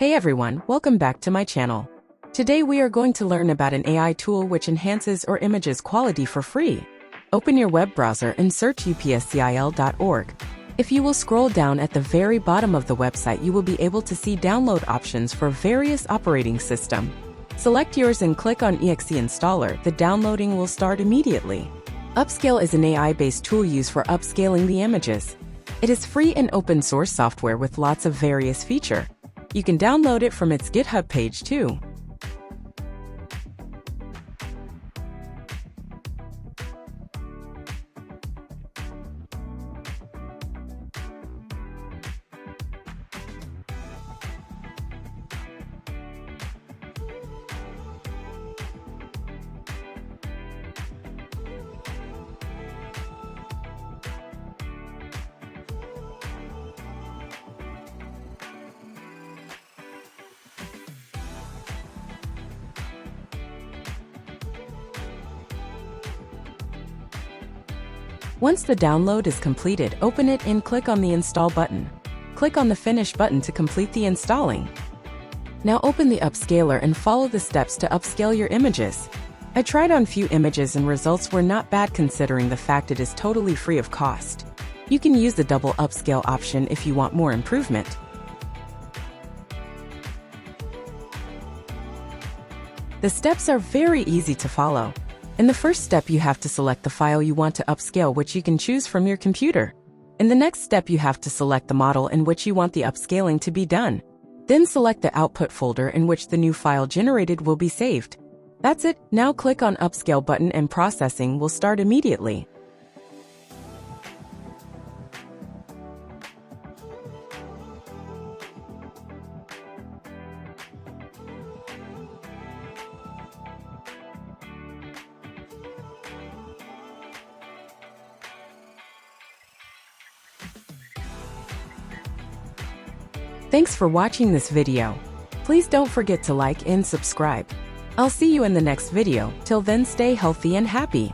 Hey everyone, welcome back to my channel. Today we are going to learn about an AI tool which enhances your image's quality for free. Open your web browser and search upscayl.org. If you will scroll down at the very bottom of the website, you will be able to see download options for various operating systems. Select yours and click on exe installer. The downloading will start immediately. Upscale is an AI-based tool used for upscaling the images. It is free and open source software with lots of various features. You can download it from its GitHub page too. Once the download is completed, open it and click on the Install button. Click on the Finish button to complete the installing. Now open the Upscaler and follow the steps to upscale your images. I tried on few images and results were not bad considering the fact it is totally free of cost. You can use the double upscale option if you want more improvement. The steps are very easy to follow. In the first step, you have to select the file you want to upscale, which you can choose from your computer. In the next step, you have to select the model in which you want the upscaling to be done. Then select the output folder in which the new file generated will be saved. That's it. Now click on Upscale button and processing will start immediately. Thanks for watching this video. Please don't forget to like and subscribe. I'll see you in the next video. Till then, stay healthy and happy.